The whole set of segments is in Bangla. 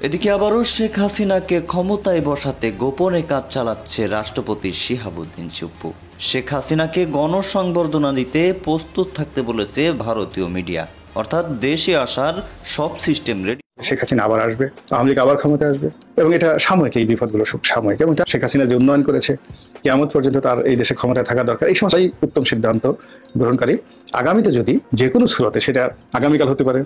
এদিকে আবারও শেখ হাসিনাকে ক্ষমতায় বসাতে গোপনে কাজ চালাচ্ছে রাষ্ট্রপতি শিহাবুদ্দিন চুপ্পু। শেখ হাসিনাকে গণসংবর্ধনা দিতে প্রস্তুত থাকতে বলেছে ভারতীয় মিডিয়া, অর্থাৎ দেশে আসার সব সিস্টেম রেডি। শেখ হাসিনা আবার আসবে, আওয়ামী লীগ আবার ক্ষমতায় আসবে এবং এটা সাময়িক, এই বিপদগুলো সব সাময়িক। এবং শেখ হাসিনা যে উন্নয়ন করেছে, কিয়ামত পর্যন্ত তার এই দেশে ক্ষমতায় থাকা দরকার, এই সমস্ত উত্তম সিদ্ধান্ত গ্রহণকারী। আগামীতে যদি যে কোনো সুরতে, সেটা আগামীকাল হতে পারে,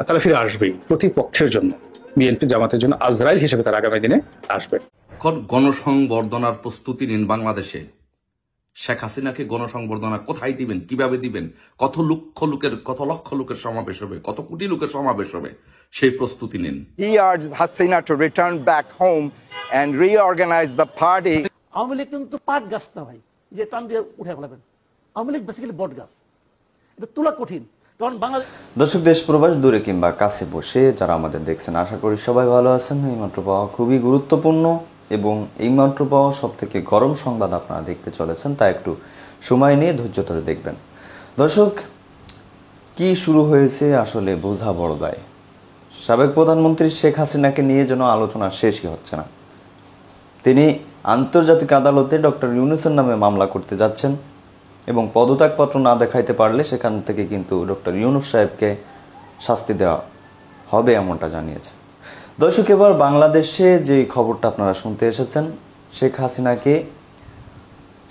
তারা ফিরে আসবেই প্রতিপক্ষের জন্য, বিএনপি জামাতের জন্য আজরাইল হিসেবে তার আগামী দিনে আসবে। গণসংবর্ধনার প্রস্তুতি নিন বাংলাদেশে। শেখ হাসিনাকে গণসংবর্ধনা কোথায় দিবেন, কিভাবে দিবেন, কত লক্ষ লোকের সমাবেশ হবে, কত কোটি লোকের সমাবেশ হবে, সেই প্রস্তুতি নিন। He urged Hasina to return back home and reorganize the party. Awami League কিন্তু পাট গাছ না ভাই, যে টান দিয়ে উঠে ফেলাবেন। আওয়ামী লীগ বেসিক্যালি বট গাছ, এটা তোলা কঠিন। কারণ বাংলাদেশ দর্শক, দেশ প্রবাস দূরে কিংবা কাছে বসে যারা আমাদের দেখছেন, আশা করি সবাই ভালো আছেন। এইমাত্র পাওয়া খুবই গুরুত্বপূর্ণ এবং এইমাত্র পাওয়া সব থেকে গরম সংবাদ আপনারা দেখতে চলেছেন, তা একটু সময় নিয়ে ধৈর্য ধরে দেখবেন। দর্শক, কি শুরু হয়েছে আসলে বোঝা বড় দায়। সাবেক প্রধানমন্ত্রী শেখ হাসিনাকে নিয়ে যেন আলোচনা শেষই হচ্ছে না। তিনি আন্তর্জাতিক আদালতে ডক্টর ইউনূসের নামে মামলা করতে যাচ্ছেন এবং পদত্যাগপত্র না দেখাইতে পারলে সেখান থেকে কিন্তু ডক্টর ইউনূস সাহেবকে শাস্তি দেওয়া হবে, এমনটা জানিয়েছে। দর্শক, এবার বাংলাদেশে যে খবরটা আপনারা শুনতে এসেছেন, শেখ হাসিনাকে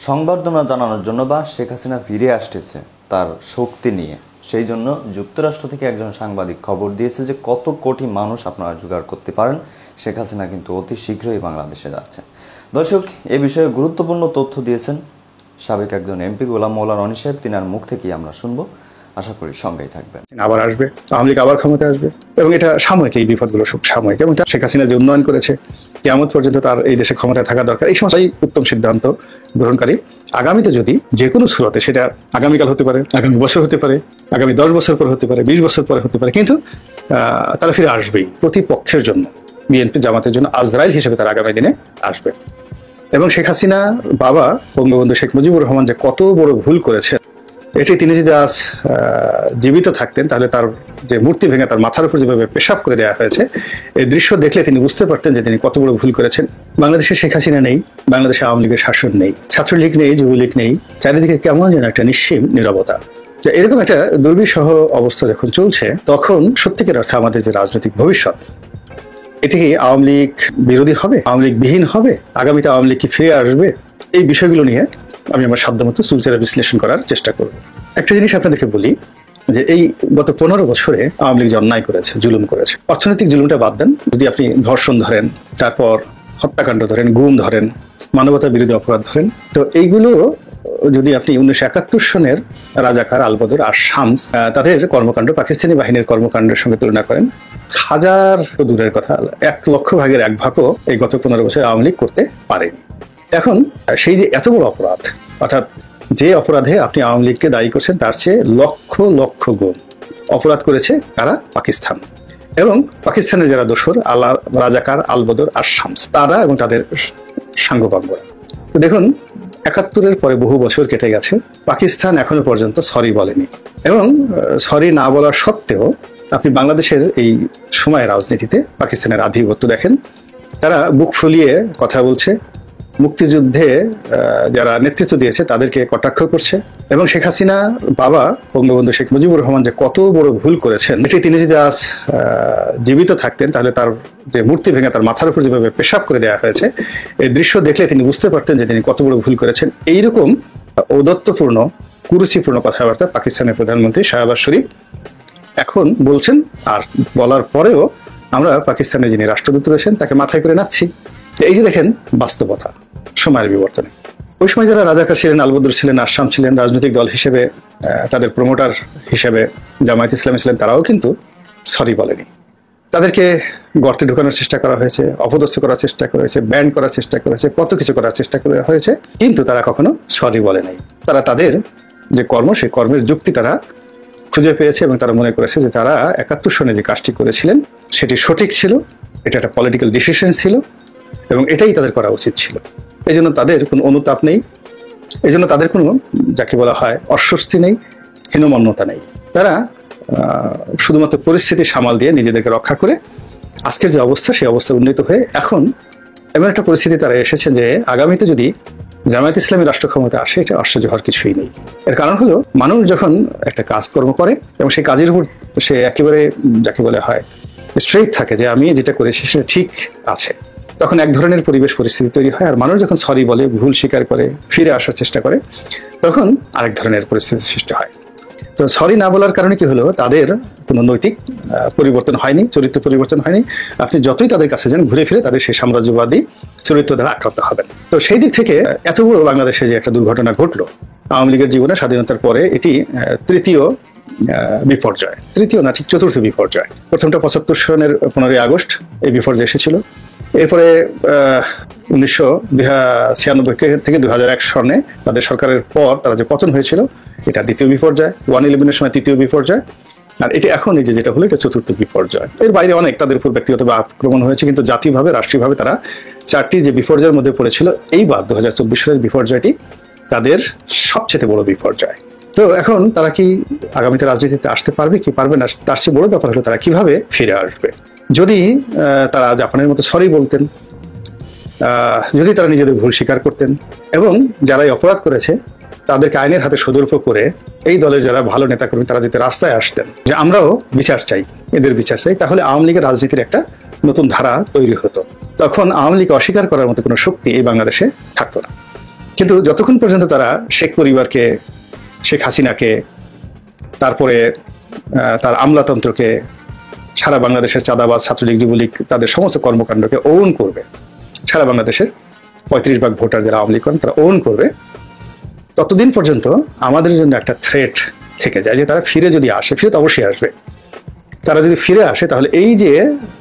সংবর্ধনা জানানোর জন্য বা শেখ হাসিনা ফিরে আসতেছে তার শক্তি নিয়ে, সেই জন্য যুক্তরাষ্ট্র থেকে একজন সাংবাদিক খবর দিয়েছে যে কত কোটি মানুষ আপনারা জোগাড় করতে পারেন, শেখ হাসিনা কিন্তু অতি শীঘ্রই বাংলাদেশে যাচ্ছে। দর্শক, এ বিষয়ে গুরুত্বপূর্ণ তথ্য দিয়েছেন সাবেক একজন এমপি গোলাম মওলা রনি সাহেব। তিনার মুখ থেকেই আমরা শুনবো, আশা করি সঙ্গেই থাকবেন। আবার আসবে, আওয়ামী লীগ আবার ক্ষমতায় আসবে এবং এটা সাময়িক, এই বিপদগুলো সব সাময়িক। এবং শেখ হাসিনা যে উন্নয়ন করেছে, কিয়ামত পর্যন্ত তার এই দেশে ক্ষমতায় থাকা দরকার, এই সমস্ত উত্তম সিদ্ধান্ত গ্রহণকারী। আগামীতে যদি যে কোনো সুরতে, সেটা আগামীকাল হতে পারে, আগামী বছর হতে পারে, আগামী 10 বছর পরে হতে পারে, 20 বছর পরে হতে পারে, কিন্তু তারা ফিরে আসবেই প্রতিপক্ষের জন্য, বিএনপি জামাতের জন্য আজরাইল হিসেবে তার আগামী দিনে আসবে। এবং শেখ হাসিনা বাবা বঙ্গবন্ধু শেখ মুজিবুর রহমান যে কত বড় ভুল করেছে, এটি তিনি যদি আজ জীবিত থাকতেন, তাহলে তার যে মূর্তি ভেঙে তার মাথার উপর যেভাবে পেশাব করে দেওয়া হয়েছে, এই দৃশ্য দেখলে তিনি বুঝতে পারতেন যে তিনি কত বড় ভুল করেছেন। বাংলাদেশে শেখ হাসিনা নেই, বাংলাদেশে আওয়ামী লীগের শাসন নেই, ছাত্রলীগ নেই, যুবলীগ নেই, চারিদিকে কেমন যেন একটা নিঃসীম নীরবতা। এরকম একটা দুর্বিষহ অবস্থা যখন চলছে, তখন সত্যিকার অর্থে আমাদের যে রাজনৈতিক ভবিষ্যৎ, এটি কি আওয়ামী লীগ বিরোধী হবে, আওয়ামী লীগ বিহীন হবে, আগামীতে আওয়ামী লীগ কি ফিরে আসবে, এই বিষয়গুলো নিয়ে আমি আমার সাধ্যমতো চুলচেরা বিশ্লেষণ করার চেষ্টা করব। একটা জিনিস আপনাদেরকে বলি, যে এই গত 15 বছরে আওয়ামী লীগ যে অন্যায় করেছে, জুলুম করেছে, অর্থনৈতিক জুলুমটা বাদ দেন, যদি আপনি ধর্ষণ ধরেন, তারপর হত্যাকাণ্ড ধরেন, গুম ধরেন, মানবতা বিরোধী অপরাধ ধরেন, তো এইগুলো যদি আপনি 1971 সনের রাজাকার, আলবদর আর শামস তাদের কর্মকাণ্ড পাকিস্তানি বাহিনীর কর্মকাণ্ডের সঙ্গে তুলনা করেন, হাজার তো দূরের কথা, 1,00,000 ভাগের 1 ভাগও এই গত 15 বছর আওয়ামী লীগ করতে পারেনি। এখন সেই যে এত বড় অপরাধ, অর্থাৎ যে অপরাধে আপনি আওয়ামী লীগকে দায়ী করছেন, তার চেয়ে লক্ষ লক্ষ গুণ অপরাধ করেছে কারা? পাকিস্তান। এবং পাকিস্তানের যারা দোসর, রাজাকার, আলবদর আর শামস, তারা এবং তাদের সাঙ্গপাঙ্গরা। তো দেখুন, 71-এর পরে বহু বছর কেটে গেছে, পাকিস্তান এখনো পর্যন্ত সরি বলেনি। এবং সরি না বলার সত্ত্বেও আপনি বাংলাদেশের এই সময় রাজনীতিতে পাকিস্তানের আধিপত্য দেখেন। তারা বুক ফুলিয়ে কথা বলছে, মুক্তিযুদ্ধে যারা নেতৃত্ব দিয়েছে তাদেরকে কটাক্ষ করছে। এবং শেখ হাসিনা বাবা বঙ্গবন্ধু শেখ মুজিবুর রহমান যে কত বড় ভুল করেছেন, এটি তিনি যদি আজ জীবিত থাকতেন, তাহলে তার যে মূর্তি ভেঙে তার মাথার উপর যেভাবে পেশাব করে দেওয়া হয়েছে, এই দৃশ্য দেখলে তিনি বুঝতে পারতেন যে তিনি কত বড় ভুল করেছেন। এইরকম ঔদত্যপূর্ণ, কুরুচিপূর্ণ কথাবার্তা পাকিস্তানের প্রধানমন্ত্রী শাহবাজ শরীফ এখন বলছেন, আর বলার পরেও আমরা পাকিস্তানের যিনি রাষ্ট্রদূত রয়েছেন তাকে মাথায় করে নাচ্ছি। এই যে দেখেন বাস্তবতা, সময়ের বিবর্তনে। ওই সময় যারা রাজাকার ছিলেন, আলবদর ছিলেন, আসাম ছিলেন, রাজনৈতিক দল হিসেবে তাদের প্রমোটার হিসেবে জামায়াত ইসলামী ছিলেন, তারাও কিন্তু সরি বলেনি। তাদেরকে গর্তে ঢোকানোর চেষ্টা করা হয়েছে, অপদস্থ করার চেষ্টা করা হয়েছে, ব্যান করার চেষ্টা করা হয়েছে, কত কিছু করার চেষ্টা করা হয়েছে, কিন্তু তারা কখনো সরি বলে নাই। তারা তাদের যে কর্ম, সেই কর্মের যুক্তি তারা খুঁজে পেয়েছে এবং তারা মনে করেছে যে তারা 71 সনে যে কাজটি করেছিলেন সেটি সঠিক ছিল, এটা একটা পলিটিক্যাল ডিসিশন ছিল এবং এটাই তাদের করা উচিত ছিল। এই জন্য তাদের কোনো অনুতাপ নেই, এই জন্য তাদের কোনো যাকে বলা হয় অস্বস্তি নেই, হীনমন্যতা নেই। তারা শুধুমাত্র পরিস্থিতি সামাল দিয়ে নিজেদেরকে রক্ষা করে আজকের যে অবস্থা, সেই অবস্থা উন্নীত হয়ে এখন এমন একটা পরিস্থিতি তারা এসেছে যে আগামীতে যদি জামায়াত ইসলামী রাষ্ট্র ক্ষমতা আসে, এটা আশ্চর্য হওয়ার কিছুই নেই। এর কারণ হলো, মানুষ যখন একটা কাজকর্ম করে এবং সেই কাজের উপর সে একেবারে যাকে বলে হয় স্ট্রেট থাকে যে আমি যেটা করেছি সেটা ঠিক আছে, তখন এক ধরনের পরিবেশ পরিস্থিতি তৈরি হয়। আর মানুষ যখন সরি বলে, ভুল স্বীকার করে, ফিরে আসার চেষ্টা করে, তখন আরেক ধরনের পরিস্থিতির সৃষ্টি হয়। তো সরি না বলার কারণে কি হলো, তাদের কোনো নৈতিক পরিবর্তন হয়নি, চরিত্র পরিবর্তন হয়নি। আপনি যতই তাদের কাছে যান, ঘুরে ফিরে তাদের সেই সাম্রাজ্যবাদী চরিত্র দ্বারা আক্রান্ত হবেন। তো সেই দিক থেকে এত বড় বাংলাদেশে যে একটা দুর্ঘটনা ঘটলো আওয়ামী লীগের জীবনে স্বাধীনতার পরে, এটি তৃতীয় বিপর্যয়, তৃতীয় না ঠিক চতুর্থ বিপর্যয়। প্রথমটা 75 সনের 15ই আগস্ট এই বিপর্যয় এসেছিল। এরপরে 1996 থেকে 2001 সনে তাদের সরকারের পর তারা যে পতন হয়েছিল, এটা দ্বিতীয় বিপর্যয়। 1/11 সময় তৃতীয় বিপর্যয়। আর এটা এখন এই যেটা হলো, এটা চতুর্থ বিপর্যয়। এর বাইরে অনেক তাদের উপর ব্যক্তিগতভাবে আক্রমণ হয়েছে, কিন্তু জাতীয়ভাবে, রাষ্ট্রীয়ভাবে তারা 4টি যে বিপর্যয়ের মধ্যে পড়েছিল, এইবার 2024 সালের বিপর্যয়টি তাদের সবচেয়ে বড় বিপর্যয়। তো এখন তারা কি আগামীতে রাজনীতিতে আসতে পারবে কি পারবে না, তার চেয়ে বড় ব্যাপার হলো তারা কিভাবে ফিরে আসবে। যদি তারা জাপানের মতো সরি বলতেন, যদি তারা নিজেদের ভুল স্বীকার করতেন এবং যারাই অপরাধ করেছে তাদেরকে আইনের হাতে সোদর্প করে এই দলের যারা ভালো নেতা কর্মী তারা যদি রাস্তায় আসতেন যে আমরাও বিচার চাই, এদের বিচার চাই, তাহলে আওয়ামী লীগের রাজনীতির একটা নতুন ধারা তৈরি হতো। তখন আওয়ামী লীগ অস্বীকার করার মতো কোনো শক্তি এই বাংলাদেশে থাকতো না। কিন্তু যতক্ষণ পর্যন্ত তারা শেখ পরিবারকে, শেখ হাসিনাকে, তারপরে তার আমলাতন্ত্রকে, সারা বাংলাদেশের চাঁদাবাজ, ছাত্রলীগ, যুবলীগ, তাদের সমস্ত কর্মকাণ্ডকে ওন করবে, সারা বাংলাদেশের 35 ভাগ ভোটার যারা আওয়ামী লীগ করেন তারা ওন করবে, ততদিন পর্যন্ত আমাদের জন্য একটা থ্রেট থেকে যায় যে তারা ফিরে যদি আসে, ফিরে তো অবশ্যই আসবে, তারা যদি ফিরে আসে তাহলে এই যে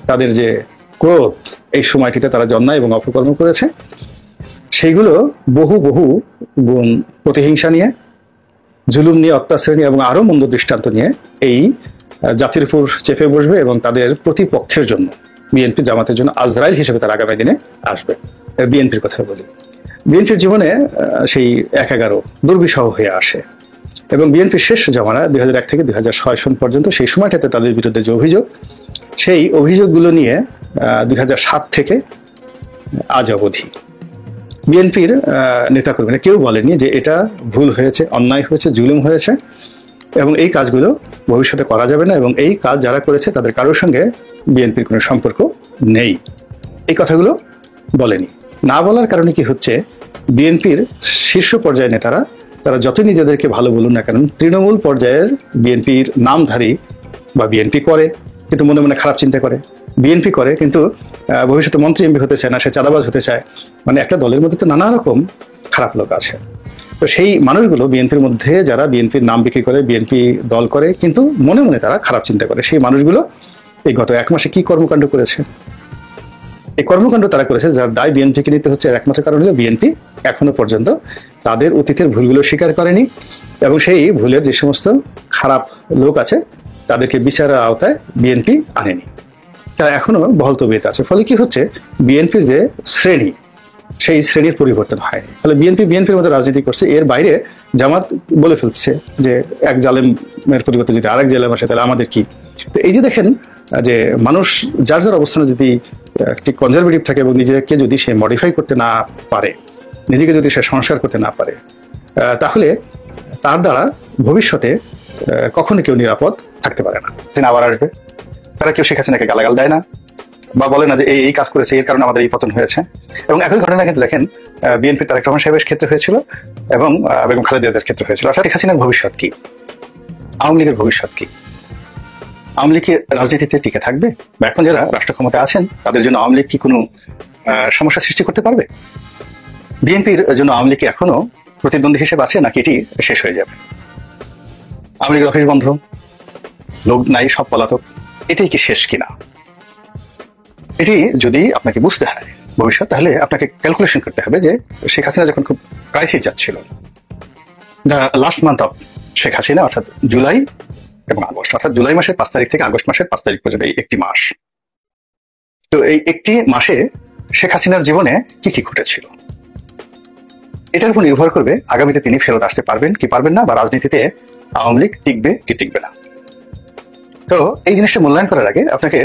তাদের যে ক্রোধ, এই সময়টিতে তারা অন্যায় এবং অপকর্ম করেছে, সেইগুলো বহু বহু গুণ প্রতিহিংসা নিয়ে, জুলুম নিয়ে, অত্যাচার নিয়ে এবং আরো মন্দ দৃষ্টান্ত নিয়ে এই জাতির উপর চেপে বসবে এবং তাদের প্রতিপক্ষের জন্য, বিএনপি জামাতের জন্য আজরাইল হিসেবে তারা আগামী দিনে আসবে। বিএনপির কথা বলি, বিএনপির জীবনে সেই 1/11 দুর্বিষহ হয়ে আসে এবং বিএনপির শেষ জমানা 2001 থেকে 2006 সন পর্যন্ত, সেই সময়টাতে তাদের বিরুদ্ধে যে অভিযোগ, সেই অভিযোগগুলো নিয়ে 2007 থেকে আজ অবধি বিএনপির নেতাকর্মীরা কেউ বলেনি যে এটা ভুল হয়েছে, অন্যায় হয়েছে, জুলুম হয়েছে এবং এই কাজগুলো ভবিষ্যতে করা যাবে না এবং এই কাজ যারা করেছে তাদের কারোর সঙ্গে বিএনপির কোনো সম্পর্ক নেই, এই কথাগুলো বলেনি। না বলার কারণে কি হচ্ছে, বিএনপির শীর্ষ পর্যায়ের নেতারা তারা যতই নিজেদেরকে ভালো বলুন না কেন, তৃণমূল পর্যায়ের বিএনপির নামধারী বা বিএনপি করে কিন্তু মনে মনে খারাপ চিন্তা করে, বিএনপি করে কিন্তু ভবিষ্যতে মন্ত্রী এমপি হতে চায় না, সে চাঁদাবাজ হতে চায়, মানে একটা দলের মধ্যে তো নানা রকম খারাপ লোক আছে। তো সেই মানুষগুলো বিএনপির মধ্যে যারা বিএনপির নাম বিক্রি করে, বিএনপি দল করে কিন্তু মনে মনে তারা খারাপ চিন্তা করে, সেই মানুষগুলো এই গত 1 মাসে কি কর্মকাণ্ড করেছে, এই কর্মকাণ্ড তারা করেছে যার দায় বিএনপিকে নিতে হচ্ছে। একমাত্র কারণ হলো বিএনপি এখনো পর্যন্ত তাদের অতীতের ভুলগুলো স্বীকার করেনি এবং সেই ভুলের যে সমস্ত খারাপ লোক আছে তাদেরকে বিচারের আওতায় বিএনপি আনেনি, তারা এখনো বহাল তবিয়তে আছে। ফলে কি হচ্ছে, বিএনপির যে শ্রেণী, সেই শ্রেণীর পরিবর্তন হয়নি। ফলে বিএনপির মতো রাজনীতি করছে, এর বাইরে জামাত বলে ফেলছে যে এক জালেমের পরিবর্তে যদি আরেক জালেম আসে তাহলে আমাদের কি। তো এই যে দেখেন যে মানুষ যার যার অবস্থানে যদি একটি কনজারভেটিভ থাকে এবং নিজেকে যদি সে মডিফাই করতে না পারে, নিজেকে যদি সে সংস্কার করতে না পারে, তাহলে তার দ্বারা ভবিষ্যতে কখনো কেউ নিরাপদ থাকতে পারে না। আবার আসবে, তারা কেউ শেখ হাসিনাকে গালাগাল দেয় না বা বলে না যে এই কাজ করেছে, এর কারণে আমাদের এই পতন হয়েছে। এবং একই ঘটনা কিন্তু দেখেন বিএনপির তারেক রহমান সাহেবের ক্ষেত্রে হয়েছিল এবং বেগম খালেদা জিয়ার ক্ষেত্রে হয়েছিল। শেখ হাসিনার ভবিষ্যৎ কি, আওয়ামী লীগের ভবিষ্যৎ কি, আওয়ামী লীগ কি রাজনীতিতে টিকে থাকবে, বা এখন যারা রাষ্ট্র ক্ষমতায় আছেন তাদের জন্য আওয়ামী লীগ কি কোনো সমস্যা সৃষ্টি করতে পারবে? বিএনপির জন্য আওয়ামী লীগ এখনো প্রতিদ্বন্দ্বী হিসেবে আছে নাকি এটি শেষ হয়ে যাবে? আওয়ামী লীগের অফিস বন্ধ, লোক নাই, সব পলাতক, এটাই কি শেষ কিনা? এটি যদি আপনাকে বুঝতে হয় ভবিষ্যৎ, তাহলে আপনাকে ক্যালকুলেশন করতে হবে যে শেখ হাসিনা যখন খুব ক্রাইসিস যাচ্ছিল, the last month of Sheikh Hasina, অর্থাৎ জুলাই এবং আগস্ট, অর্থাৎ জুলাই মাসের 5 তারিখ থেকে আগস্ট মাসের 5 তারিখ পর্যন্ত এই একটি মাস, তো এই একটি মাসে শেখ হাসিনার জীবনে কি কি ঘটেছিল, এটার উপর নির্ভর করবে আগামীতে তিনি ফেরত আসতে পারবেন কি পারবেন না, বা রাজনীতিতে আওয়ামী লীগ টিকবে কি টিকবে না। তো এই জিনিসটা মূল্যায়ন করার আগে আপনাকে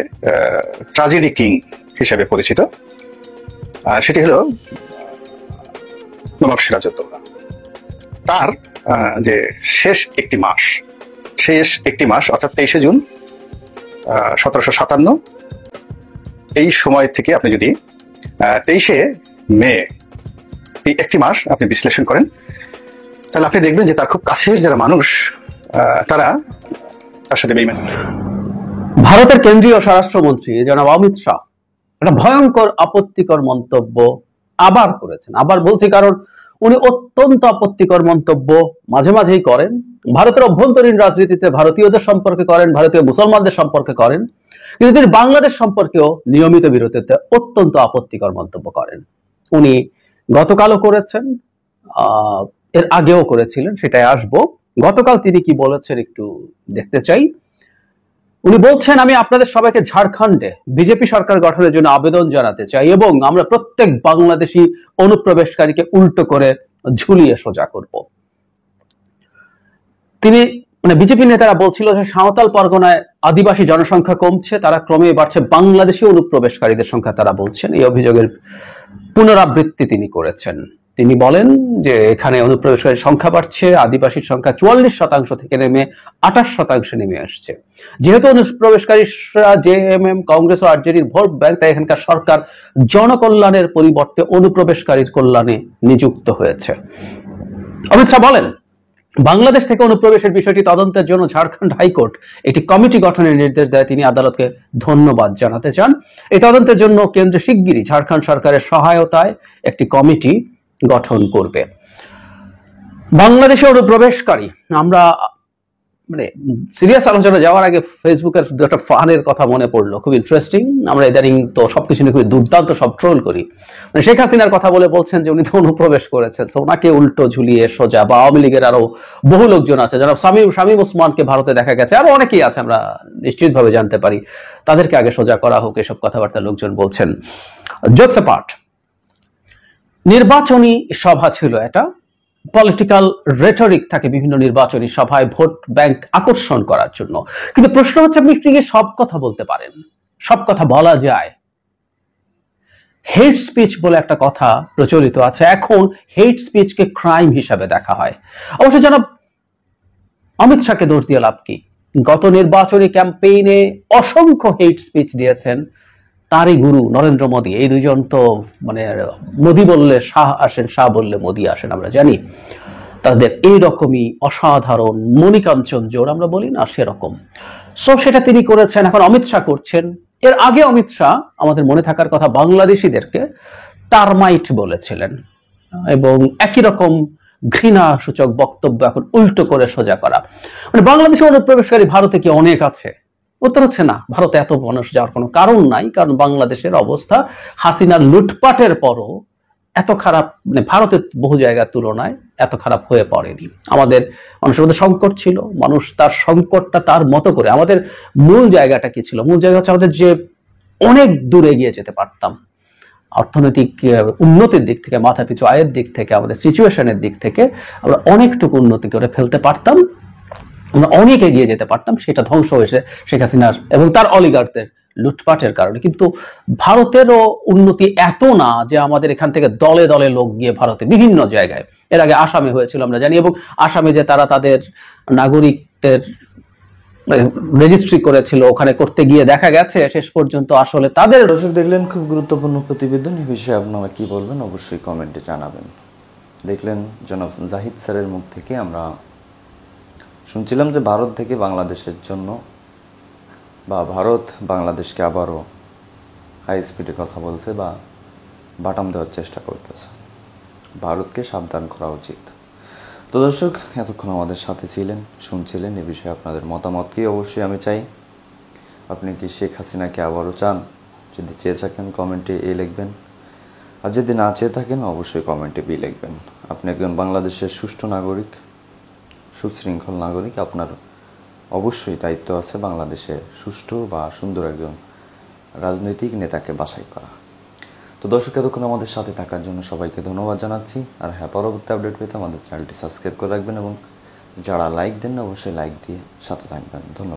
ট্র্যাজেডি কিং হিসেবে পরিচিত সেটি হলো নবাব সিরাজউদ্দৌলা। তার যে শেষ একটি মাস অর্থাৎ 23শে জুন 1757, এই সময় থেকে আপনি যদি 23শে মে এই একটি মাস আপনি বিশ্লেষণ করেন, তাহলে আপনি দেখবেন যে তার খুব কাছের যারা মানুষ তারা তার সাথে বেইমান। ভারতের কেন্দ্রীয় স্বরাষ্ট্রমন্ত্রী জনাব অমিত শাহ একটা ভয়ঙ্কর আপত্তিকর মন্তব্য আবার করেছেন। আবার বলছি কারণ উনি অত্যন্ত আপত্তিকর মন্তব্য মাঝে মাঝেই করেন। ভারতের অভ্যন্তরীণ রাজনীতিতে ভারতীয়দের সম্পর্কে করেন, ভারতীয় মুসলমানদের সম্পর্কে করেন, কিন্তু তিনি বাংলাদেশ সম্পর্কেও নিয়মিত বিরতিতে অত্যন্ত আপত্তিকর মন্তব্য করেন। উনি গতকালও করেছেন, এর আগেও করেছিলেন, সেটাই আসবো। গতকাল তিনি কি বলেছেন একটু দেখতে চাই। উনি বলছেন, আমি আপনাদের সবাইকে ঝাড়খণ্ডে বিজেপি সরকার গঠনের জন্য আবেদন জানাতে চাই এবং আমরা প্রত্যেক বাংলাদেশি অনুপ্রবেশকারীকে উল্টো করে ঝুলিয়ে সোজা করব। তিনি বিজেপি নেতারা বলছিল যে সাঁওতাল পরগনায় আদিবাসী জনসংখ্যা কমছে, তারা ক্রমে বাড়ছে বাংলাদেশি অনুপ্রবেশকারীদের সংখ্যা তারা বলছেন। এই অভিযোগের পুনরাবৃত্তি তিনি করেছেন। তিনি বলেন যে এখানে অনুপ্রবেশকারীর সংখ্যা বাড়ছে, আদিবাসীর সংখ্যা 44% থেকে নেমে 28% নেমে আসছে। যেহেতু অনুপ্রবেশকারীরা জেএমএম, কংগ্রেস ও আরজেডির ভোট ব্যাংক, তাই এখানকার সরকার জনকল্যাণের পরিবর্তে অনুপ্রবেশকারীর কল্যাণে নিযুক্ত হয়েছে। অমিত শাহ বলেন, বাংলাদেশ থেকে অনুপ্রবেশের বিষয়টি তদন্তের জন্য ঝাড়খণ্ড হাইকোর্ট একটি কমিটি গঠনের নির্দেশ দেয়। তিনি আদালতকে ধন্যবাদ জানাতে চান। এই তদন্তের জন্য কেন্দ্র শিগগিরই ঝাড়খণ্ড সরকারের সহায়তায় একটি কমিটি গঠন করবে। বাংলাদেশে অনুপ্রবেশকারী, আমরা সিরিয়াস আলোচনা যাওয়ার আগে ফেসবুকের একটা ফানের কথা মনে পড়লো, খুব ইন্টারেস্টিং। আমরা ইদানিং তো সবকিছু নিয়ে খুবই দুর্দান্ত সব ট্রোল করি। শেখ হাসিনার কথা বলে বলছেন যে উনি তো অনুপ্রবেশ করেছেন, তো ওনাকে উল্টো ঝুলিয়ে সোজা, বা আওয়ামী লীগের আরো বহু লোকজন আছে যারা শামীম ওসমানকে ভারতে দেখা গেছে, আরো অনেকেই আছে আমরা নিশ্চিতভাবে জানতে পারি, তাদেরকে আগে সোজা করা হোক, এসব কথাবার্তা লোকজন বলছেন। জোকস অ্যাপার্ট, নির্বাচনী সভা ছিল এটা, পলিটিক্যাল রেটরিক থাকে বিভিন্ন নির্বাচনী সভায় ভোট ব্যাংক আকর্ষণ করার জন্য। কিন্তু প্রশ্ন হচ্ছে, আপনি কি সব কথা বলতে পারেন? সব কথা বলা যায়? হেট স্পিচ বলে একটা কথা প্রচলিত আছে, এখন হেট স্পিচকে ক্রাইম হিসাবে দেখা হয়। অবশ্য জনাব অমিত শাহকে দোষ দিয়ে লাভ কি? গত নির্বাচনী ক্যাম্পেইনে অসংখ্য হেট স্পিচ দিয়েছেন তারই গুরু নরেন্দ্র মোদী। এই দুজন তো মোদী বললে শাহ আসেন, শাহ বললে মোদী আসেন, আমরা জানি। তাদের এইরকমই অসাধারণ মণিকাঞ্চন জোর আমরা বলি না, সেরকম। সো সেটা তিনি করেছেন, এখন অমিত শাহ করছেন। এর আগে অমিত শাহ, আমাদের মনে থাকার কথা, বাংলাদেশিদেরকে টার্মাইট বলেছিলেন এবং একই রকম ঘৃণা সূচক বক্তব্য এখন উল্টো করে সোজা করা। বাংলাদেশে অনুপ্রবেশকারী ভারতে কি অনেক আছে? উত্তর হচ্ছে না, ভারতে এত মানুষ যাওয়ার কোনো কারণ নাই, কারণ বাংলাদেশের অবস্থা হাসিনার লুটপাটের পরও এত খারাপ, ভারতের বহু জায়গার তুলনায় এত খারাপ হয়ে পড়েনি। আমাদের মানুষের মধ্যে সংকট ছিল, মানুষ তার সংকটটা তার মতো করে, আমাদের মূল জায়গাটা কি ছিল? মূল জায়গা হচ্ছে আমাদের যে অনেক দূরে এগিয়ে যেতে পারতাম, অর্থনৈতিক উন্নতির দিক থেকে, মাথাপিছু আয়ের দিক থেকে, আমাদের সিচুয়েশনের দিক থেকে আমরা অনেকটুকু উন্নতি করে ফেলতে পারতাম, আমরা অনেক এগিয়ে যেতে পারতাম। সেটা ধ্বংস হয়েছে শেখ হাসিনার এবং তার অলিগারদের লুটপাটের কারণে। কিন্তু ভারতেরও উন্নতি এত না যে আমাদের এখান থেকে দলে দলে লোক গিয়ে ভারতে বিভিন্ন জায়গায়, এর আগে আসামে হয়েছিল আমরা জানি, এবং আসামে যে তারা তাদের নাগরিকদের রেজিস্ট্রি করেছিল, ওখানে করতে গিয়ে দেখা গেছে শেষ পর্যন্ত আসলে তাদের। দর্শক দেখলেন খুব গুরুত্বপূর্ণ প্রতিবেদন। এই বিষয়ে আপনারা কি বলবেন অবশ্যই কমেন্টে জানাবেন। দেখলেন জনাব জাহিদ স্যারের মুখ থেকে আমরা শুনছিলাম যে ভারত থেকে বাংলাদেশের জন্য, বা ভারত বাংলাদেশকে আবারও হাই স্পিডে কথা বলছে বা বাটাম দেওয়ার চেষ্টা করতেছে। ভারতকে সাবধান করা উচিত। তো দর্শক, এতক্ষণ আমাদের সাথে ছিলেন, শুনছিলেন। এ বিষয়ে আপনাদের মতামত কি অবশ্যই আমি চাই। আপনি কি শেখ হাসিনাকে আবারও চান? যদি চেয়ে থাকেন কমেন্টে এ লিখবেন, আর যদি না চেয়ে থাকেন অবশ্যই কমেন্টে বি লিখবেন। আপনি একজন বাংলাদেশের সুষ্ঠু নাগরিক, সুশৃঙ্খল নাগরিক, আপনার অবশ্যই দায়িত্ব আছে বাংলাদেশে সুষ্ঠু বা সুন্দর একজন রাজনৈতিক নেতাকে বাছাই করা। তো দর্শক, এতক্ষণ আমাদের সাথে থাকার জন্য সবাইকে ধন্যবাদ জানাচ্ছি। আর হ্যাঁ, পরবর্তী আপডেট পেতে আমাদের চ্যানেলটি সাবস্ক্রাইব করে রাখবেন এবং যারা লাইক দেন না অবশ্যই লাইক দিয়ে সাথে থাকবেন। ধন্যবাদ।